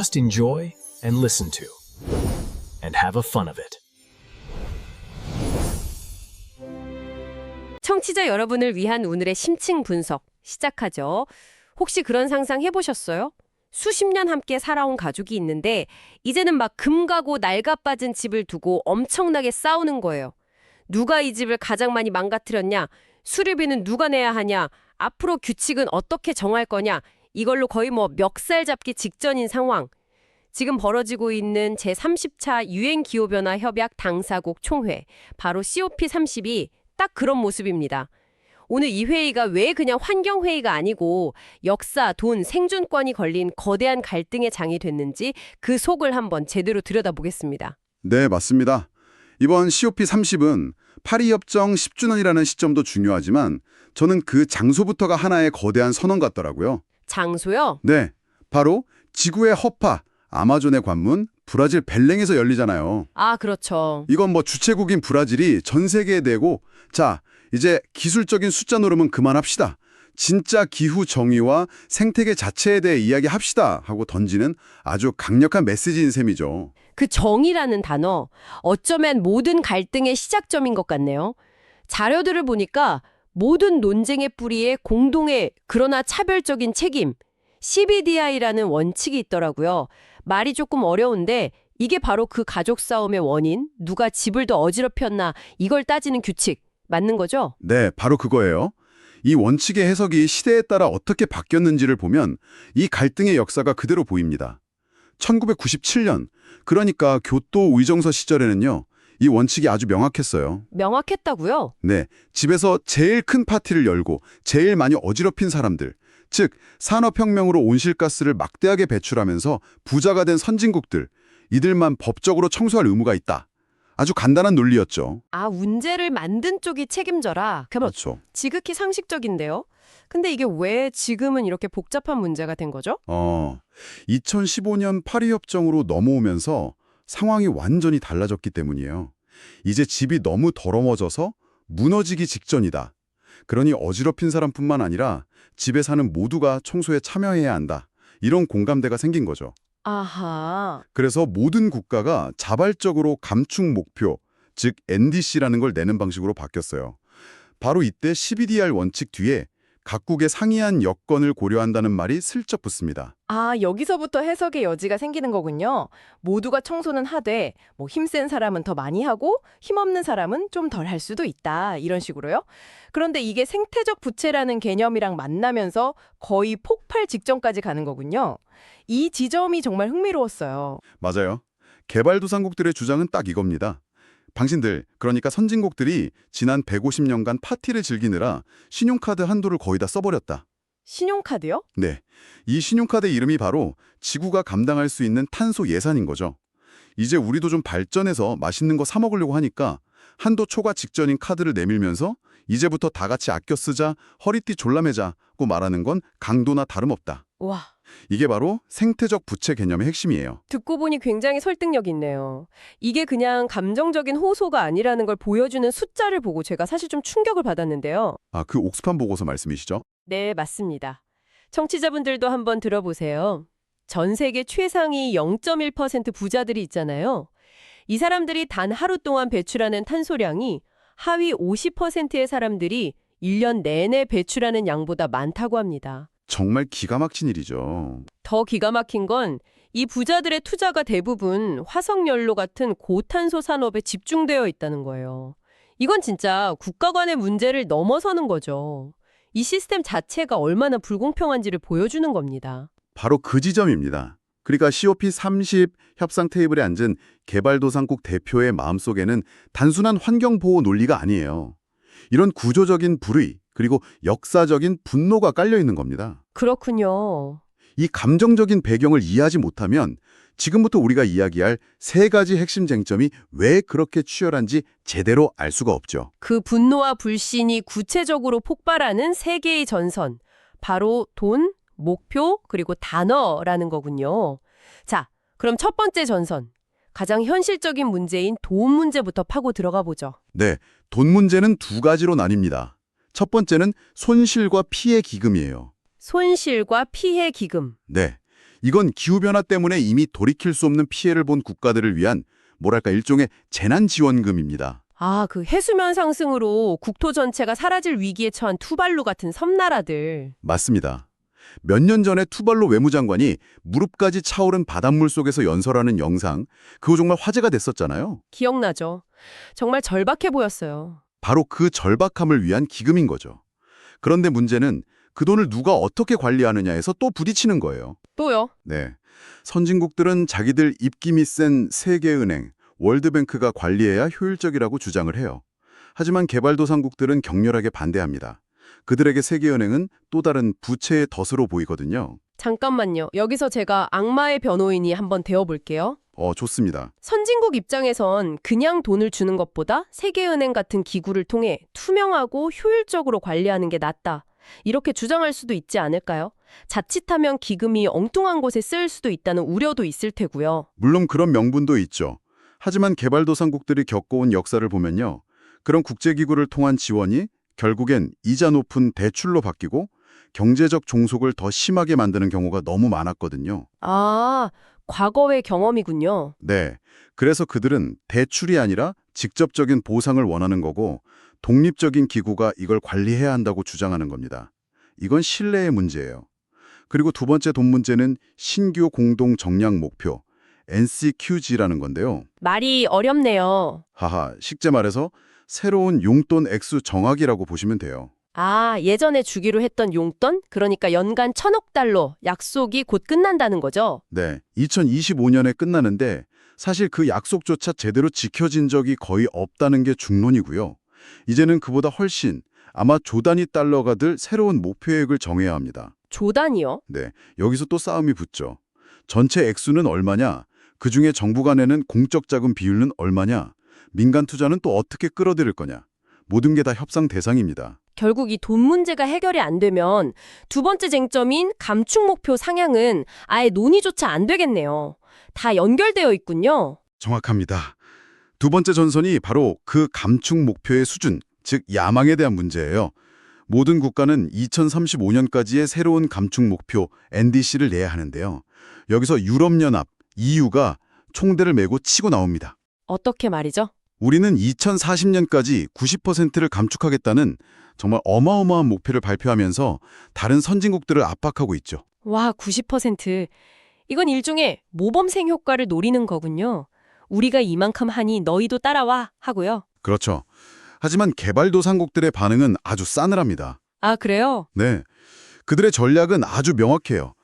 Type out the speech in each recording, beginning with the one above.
Just enjoy and listen to, and have a fun of it. 청취자 여러분을 위한 오늘의 심층 분석 시작하죠. 혹시 그런 상상 해보셨어요? 수십 년 함께 살아온 가족이 있는데 이제는 막 금 가고 낡아 빠진 집을 두고 엄청나게 싸우는 거예요. 누가 이 집을 가장 많이 망가뜨렸냐? 수리비는 누가 내야 하냐? 앞으로 규칙은 어떻게 정할 거냐? 이걸로 거의 멱살 잡기 직전인 상황. 지금 벌어지고 있는 제30차 유엔기후변화 협약 당사국 총회, 바로 COP30이 딱 그런 모습입니다. 오늘 이 회의가 왜 그냥 환경회의가 아니고 역사, 돈, 생존권이 걸린 거대한 갈등의 장이 됐는지 그 속을 한번 제대로 들여다보겠습니다. 네, 맞습니다. 이번 COP30은 파리협정 10주년이라는 시점도 중요하지만 저는 그 장소부터가 하나의 거대한 선언 같더라고요. 장소요? 네, 바로 지구의 허파, 아마존의 관문, 브라질 벨랭에서 열리잖아요. 아, 그렇죠. 이건 주체국인 브라질이 전 세계에 대고 자, 이제 기술적인 숫자 노름은 그만합시다. 진짜 기후 정의와 생태계 자체에 대해 이야기합시다 하고 던지는 아주 강력한 메시지인 셈이죠. 그 정의라는 단어, 어쩌면 모든 갈등의 시작점인 것 같네요. 자료들을 보니까 모든 논쟁의 뿌리에 공동의 그러나 차별적인 책임, CBDI라는 원칙이 있더라고요. 말이 조금 어려운데 이게 바로 그 가족 싸움의 원인, 누가 집을 더 어지럽혔나 이걸 따지는 규칙, 맞는 거죠? 네, 바로 그거예요. 이 원칙의 해석이 시대에 따라 어떻게 바뀌었는지를 보면 이 갈등의 역사가 그대로 보입니다. 1997년, 그러니까 교토 의정서 시절에는요. 이 원칙이 아주 명확했어요. 명확했다고요? 네, 집에서 제일 큰 파티를 열고 제일 많이 어지럽힌 사람들, 즉 산업혁명으로 온실가스를 막대하게 배출하면서 부자가 된 선진국들, 이들만 법적으로 청소할 의무가 있다. 아주 간단한 논리였죠. 아, 문제를 만든 쪽이 책임져라. 그렇죠. 지극히 상식적인데요. 근데 이게 왜 지금은 이렇게 복잡한 문제가 된 거죠? 2015년 파리협정으로 넘어오면서 상황이 완전히 달라졌기 때문이에요. 이제 집이 너무 더러워져서 무너지기 직전이다. 그러니 어지럽힌 사람뿐만 아니라 집에 사는 모두가 청소에 참여해야 한다. 이런 공감대가 생긴 거죠. 아하. 그래서 모든 국가가 자발적으로 감축 목표, 즉 NDC라는 걸 내는 방식으로 바뀌었어요. 바로 이때 CBDR 원칙 뒤에 각국의 상이한 여건을 고려한다는 말이 슬쩍 붙습니다. 아, 여기서부터 해석의 여지가 생기는 거군요. 모두가 청소는 하되 힘센 사람은 더 많이 하고 힘없는 사람은 좀 덜 할 수도 있다. 이런 식으로요. 그런데 이게 생태적 부채라는 개념이랑 만나면서 거의 폭발 직전까지 가는 거군요. 이 지점이 정말 흥미로웠어요. 맞아요. 개발도상국들의 주장은 딱 이겁니다. 당신들, 그러니까 선진국들이 지난 150년간 파티를 즐기느라 신용카드 한도를 거의 다 써버렸다. 신용카드요? 네, 이 신용카드 이름이 바로 지구가 감당할 수 있는 탄소 예산인 거죠. 이제 우리도 좀 발전해서 맛있는 거 사 먹으려고 하니까 한도 초과 직전인 카드를 내밀면서 이제부터 다 같이 아껴 쓰자, 허리띠 졸라매자고 말하는 건 강도나 다름없다. 와, 이게 바로 생태적 부채 개념의 핵심이에요. 듣고 보니 굉장히 설득력 있네요. 이게 그냥 감정적인 호소가 아니라는 걸 보여주는 숫자를 보고 제가 사실 좀 충격을 받았는데요. 아, 그 옥스팜 보고서 말씀이시죠? 네, 맞습니다. 청취자분들도 한번 들어보세요. 전 세계 최상위 0.1% 부자들이 있잖아요. 이 사람들이 단 하루 동안 배출하는 탄소량이 하위 50%의 사람들이 1년 내내 배출하는 양보다 많다고 합니다. 정말 기가 막힌 일이죠. 더 기가 막힌 건 이 부자들의 투자가 대부분 화석연료 같은 고탄소 산업에 집중되어 있다는 거예요. 이건 진짜 국가 간의 문제를 넘어서는 거죠. 이 시스템 자체가 얼마나 불공평한지를 보여주는 겁니다. 바로 그 지점입니다. 그러니까 COP30 협상 테이블에 앉은 개발도상국 대표의 마음속에는 단순한 환경보호 논리가 아니에요. 이런 구조적인 불의, 그리고 역사적인 분노가 깔려 있는 겁니다. 그렇군요. 이 감정적인 배경을 이해하지 못하면 지금부터 우리가 이야기할 세 가지 핵심 쟁점이 왜 그렇게 치열한지 제대로 알 수가 없죠. 그 분노와 불신이 구체적으로 폭발하는 세 개의 전선, 바로 돈, 목표, 그리고 단어라는 거군요. 자, 그럼 첫 번째 전선, 가장 현실적인 문제인 돈 문제부터 파고 들어가 보죠. 네, 돈 문제는 두 가지로 나뉩니다. 첫 번째는 손실과 피해 기금이에요. 손실과 피해 기금. 네, 이건 기후변화 때문에 이미 돌이킬 수 없는 피해를 본 국가들을 위한 뭐랄까 일종의 재난지원금입니다. 아, 그 해수면 상승으로 국토 전체가 사라질 위기에 처한 투발루 같은 섬나라들. 맞습니다. 몇 년 전에 투발루 외무장관이 무릎까지 차오른 바닷물 속에서 연설하는 영상, 그거 정말 화제가 됐었잖아요. 기억나죠? 정말 절박해 보였어요. 바로 그 절박함을 위한 기금인 거죠. 그런데 문제는 그 돈을 누가 어떻게 관리하느냐에서 또 부딪히는 거예요. 또요? 네. 선진국들은 자기들 입김이 센 세계은행, 월드뱅크가 관리해야 효율적이라고 주장을 해요. 하지만 개발도상국들은 격렬하게 반대합니다. 그들에게 세계은행은 또 다른 부채의 덫으로 보이거든요. 잠깐만요. 여기서 제가 악마의 변호인이 한번 되어볼게요. 좋습니다. 선진국 입장에선 그냥 돈을 주는 것보다 세계은행 같은 기구를 통해 투명하고 효율적으로 관리하는 게 낫다. 이렇게 주장할 수도 있지 않을까요? 자칫하면 기금이 엉뚱한 곳에 쓰일 수도 있다는 우려도 있을 테고요. 물론 그런 명분도 있죠. 하지만 개발도상국들이 겪어온 역사를 보면요. 그런 국제기구를 통한 지원이 결국엔 이자 높은 대출로 바뀌고 경제적 종속을 더 심하게 만드는 경우가 너무 많았거든요. 아, 과거의 경험이군요. 네. 그래서 그들은 대출이 아니라 직접적인 보상을 원하는 거고 독립적인 기구가 이걸 관리해야 한다고 주장하는 겁니다. 이건 신뢰의 문제예요. 그리고 두 번째 돈 문제는 신규 공동 정량 목표, NCQG라는 건데요. 말이 어렵네요. 하하, 식재 말해서 새로운 용돈 액수 정하기라고 보시면 돼요. 아, 예전에 주기로 했던 용돈? 그러니까 연간 1,000억 달러 약속이 곧 끝난다는 거죠? 네, 2025년에 끝나는데 사실 그 약속조차 제대로 지켜진 적이 거의 없다는 게 중론이고요. 이제는 그보다 훨씬 아마 조 단위 달러가 들 새로운 목표액을 정해야 합니다. 조 단위요? 네, 여기서 또 싸움이 붙죠. 전체 액수는 얼마냐? 그중에 정부 간에는 공적 자금 비율은 얼마냐? 민간 투자는 또 어떻게 끌어들일 거냐? 모든 게 다 협상 대상입니다. 결국 이 돈 문제가 해결이 안 되면 두 번째 쟁점인 감축 목표 상향은 아예 논의조차 안 되겠네요. 다 연결되어 있군요. 정확합니다. 두 번째 전선이 바로 그 감축 목표의 수준, 즉 야망에 대한 문제예요. 모든 국가는 2035년까지의 새로운 감축 목표 NDC를 내야 하는데요. 여기서 유럽연합, EU가 총대를 메고 치고 나옵니다. 어떻게 말이죠? 우리는 2040년까지 90%를 감축하겠다는 정말 어마어마한 목표를 발표하면서 다른 선진국들을 압박하고 있죠. 와, 90%. 이건 일종의 모범생 효과를 노리는 거군요. 우리가 이만큼 하니 너희도 따라와 하고요. 그렇죠. 하지만 개발도상국들의 반응은 아주 싸늘합니다. 아, 그래요? 네, 그들의 전략은 아주 명확해요.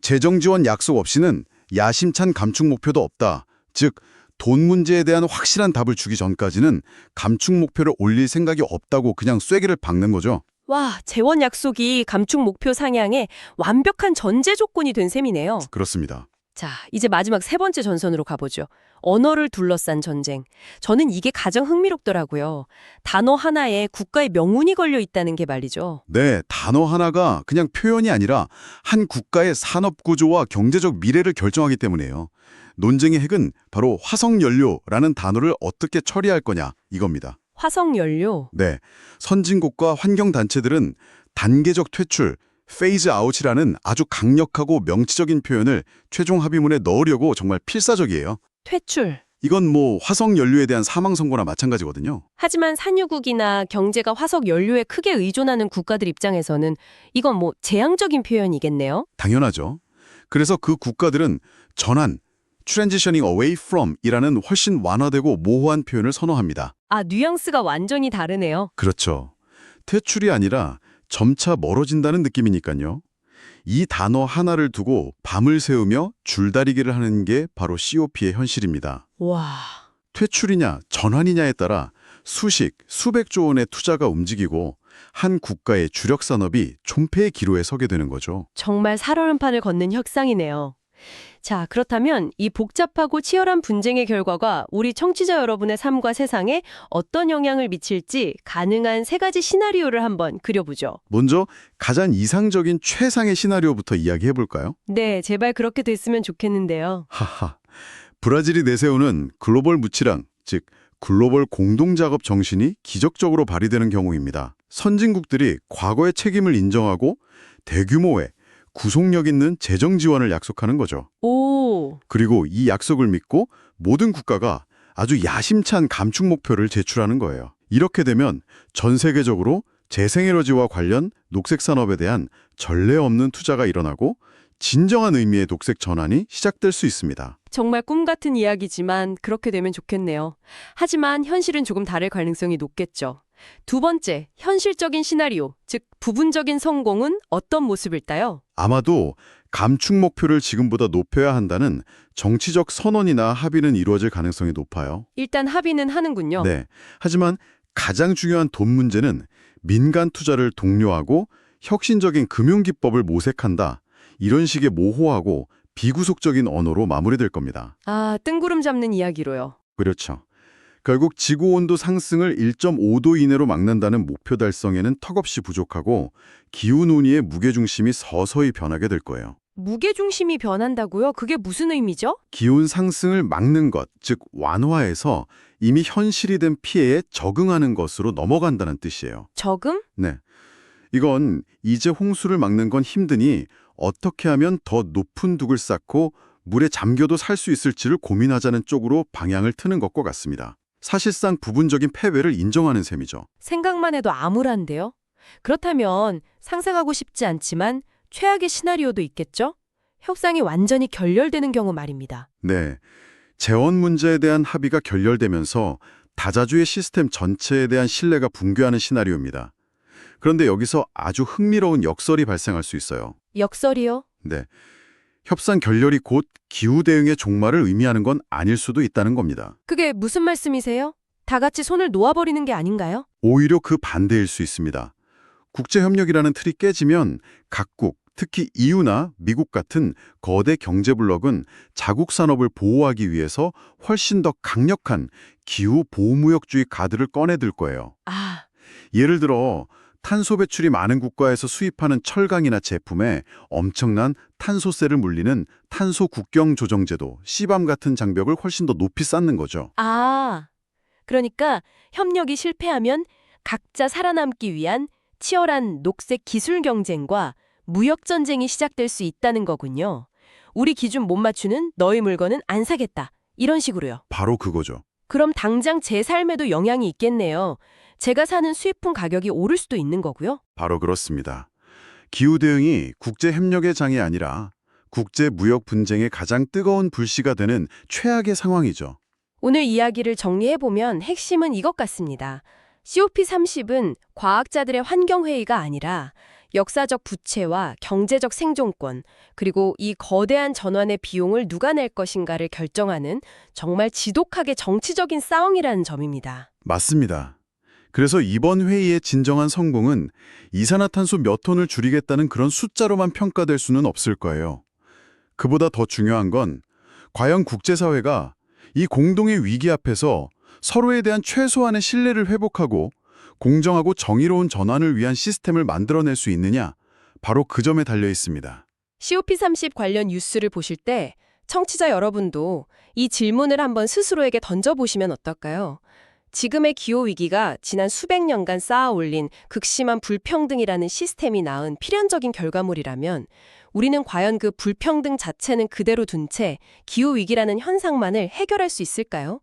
재정 지원 약속 없이는 야심찬 감축 목표도 없다. 즉, 돈 문제에 대한 확실한 답을 주기 전까지는 감축 목표를 올릴 생각이 없다고 그냥 쐐기를 박는 거죠. 와, 재원 약속이 감축 목표 상향에 완벽한 전제 조건이 된 셈이네요. 그렇습니다. 자, 이제 마지막 세 번째 전선으로 가보죠. 언어를 둘러싼 전쟁. 저는 이게 가장 흥미롭더라고요. 단어 하나에 국가의 명운이 걸려 있다는 게 말이죠. 네, 단어 하나가 그냥 표현이 아니라 한 국가의 산업 구조와 경제적 미래를 결정하기 때문에요. 논쟁의 핵은 바로 화석연료라는 단어를 어떻게 처리할 거냐 이겁니다. 화석연료. 네, 선진국과 환경단체들은 단계적 퇴출, 페이즈 아웃이라는 아주 강력하고 명치적인 표현을 최종 합의문에 넣으려고 정말 필사적이에요. 퇴출. 이건 뭐 화석연료에 대한 사망 선고나 마찬가지거든요. 하지만 산유국이나 경제가 화석연료에 크게 의존하는 국가들 입장에서는 이건 뭐 재앙적인 표현이겠네요. 당연하죠. 그래서 그 국가들은 전환, transitioning away from 이라는 훨씬 완화되고 모호한 표현을 선호합니다. 아, 뉘앙스가 완전히 다르네요. 그렇죠. 퇴출이 아니라 점차 멀어진다는 느낌이니까요. 이 단어 하나를 두고 밤을 새우며 줄다리기를 하는 게 바로 COP의 현실입니다. 와, 퇴출이냐 전환이냐에 따라 수십, 수백조 원의 투자가 움직이고 한 국가의 주력 산업이 존폐의 기로에 서게 되는 거죠. 정말 살얼음판을 걷는 혁상이네요. 자, 그렇다면 이 복잡하고 치열한 분쟁의 결과가 우리 청취자 여러분의 삶과 세상에 어떤 영향을 미칠지 가능한 세 가지 시나리오를 한번 그려보죠. 먼저 가장 이상적인 최상의 시나리오부터 이야기해볼까요? 네, 제발 그렇게 됐으면 좋겠는데요. 하하. 브라질이 내세우는 글로벌 무치랑, 즉 글로벌 공동작업 정신이 기적적으로 발휘되는 경우입니다. 선진국들이 과거의 책임을 인정하고 대규모의 구속력 있는 재정 지원을 약속하는 거죠. 오, 그리고 이 약속을 믿고 모든 국가가 아주 야심찬 감축 목표를 제출하는 거예요. 이렇게 되면 전 세계적으로 재생에너지와 관련 녹색 산업에 대한 전례 없는 투자가 일어나고 진정한 의미의 녹색 전환이 시작될 수 있습니다. 정말 꿈 같은 이야기지만 그렇게 되면 좋겠네요. 하지만 현실은 조금 다를 가능성이 높겠죠. 두 번째, 현실적인 시나리오, 즉 부분적인 성공은 어떤 모습일까요? 아마도 감축 목표를 지금보다 높여야 한다는 정치적 선언이나 합의는 이루어질 가능성이 높아요. 일단 합의는 하는군요. 네. 하지만 가장 중요한 돈 문제는 민간 투자를 독려하고 혁신적인 금융기법을 모색한다. 이런 식의 모호하고 비구속적인 언어로 마무리될 겁니다. 아, 뜬구름 잡는 이야기로요. 그렇죠. 결국 지구온도 상승을 1.5도 이내로 막는다는 목표 달성에는 턱없이 부족하고 기후논의의 무게중심이 서서히 변하게 될 거예요. 무게중심이 변한다고요? 그게 무슨 의미죠? 기온 상승을 막는 것, 즉 완화해서 이미 현실이 된 피해에 적응하는 것으로 넘어간다는 뜻이에요. 적응? 네. 이건 이제 홍수를 막는 건 힘드니 어떻게 하면 더 높은 둑을 쌓고 물에 잠겨도 살 수 있을지를 고민하자는 쪽으로 방향을 트는 것과 같습니다. 사실상 부분적인 패배를 인정하는 셈이죠. 생각만 해도 암울한데요? 그렇다면 상상하고 싶지 않지만 최악의 시나리오도 있겠죠? 협상이 완전히 결렬되는 경우 말입니다. 네. 재원 문제에 대한 합의가 결렬되면서 다자주의 시스템 전체에 대한 신뢰가 붕괴하는 시나리오입니다. 그런데 여기서 아주 흥미로운 역설이 발생할 수 있어요. 역설이요? 네. 협상 결렬이 곧 기후 대응의 종말을 의미하는 건 아닐 수도 있다는 겁니다. 그게 무슨 말씀이세요? 다 같이 손을 놓아버리는 게 아닌가요? 오히려 그 반대일 수 있습니다. 국제협력이라는 틀이 깨지면 각국, 특히 EU나 미국 같은 거대 경제 블록은 자국 산업을 보호하기 위해서 훨씬 더 강력한 기후 보호무역주의 카드를 꺼내들 거예요. 아, 예를 들어 탄소 배출이 많은 국가에서 수입하는 철강이나 제품에 엄청난 탄소세를 물리는 탄소 국경 조정제도, CBAM 같은 장벽을 훨씬 더 높이 쌓는 거죠. 그러니까 협력이 실패하면 각자 살아남기 위한 치열한 녹색 기술 경쟁과 무역 전쟁이 시작될 수 있다는 거군요. 우리 기준 못 맞추는 너희 물건은 안 사겠다. 이런 식으로요. 바로 그거죠. 그럼 당장 제 삶에도 영향이 있겠네요. 제가 사는 수입품 가격이 오를 수도 있는 거고요. 바로 그렇습니다. 기후 대응이 국제 협력의 장이 아니라 국제 무역 분쟁의 가장 뜨거운 불씨가 되는 최악의 상황이죠. 오늘 이야기를 정리해보면 핵심은 이것 같습니다. COP30은 과학자들의 환경회의가 아니라 역사적 부채와 경제적 생존권, 그리고 이 거대한 전환의 비용을 누가 낼 것인가를 결정하는 정말 지독하게 정치적인 싸움이라는 점입니다. 맞습니다. 그래서 이번 회의의 진정한 성공은 이산화탄소 몇 톤을 줄이겠다는 그런 숫자로만 평가될 수는 없을 거예요. 그보다 더 중요한 건 과연 국제사회가 이 공동의 위기 앞에서 서로에 대한 최소한의 신뢰를 회복하고 공정하고 정의로운 전환을 위한 시스템을 만들어낼 수 있느냐, 바로 그 점에 달려 있습니다. COP30 관련 뉴스를 보실 때 청취자 여러분도 이 질문을 한번 스스로에게 던져보시면 어떨까요? 지금의 기후위기가 지난 수백 년간 쌓아올린 극심한 불평등이라는 시스템이 낳은 필연적인 결과물이라면 우리는 과연 그 불평등 자체는 그대로 둔 채 기후위기라는 현상만을 해결할 수 있을까요?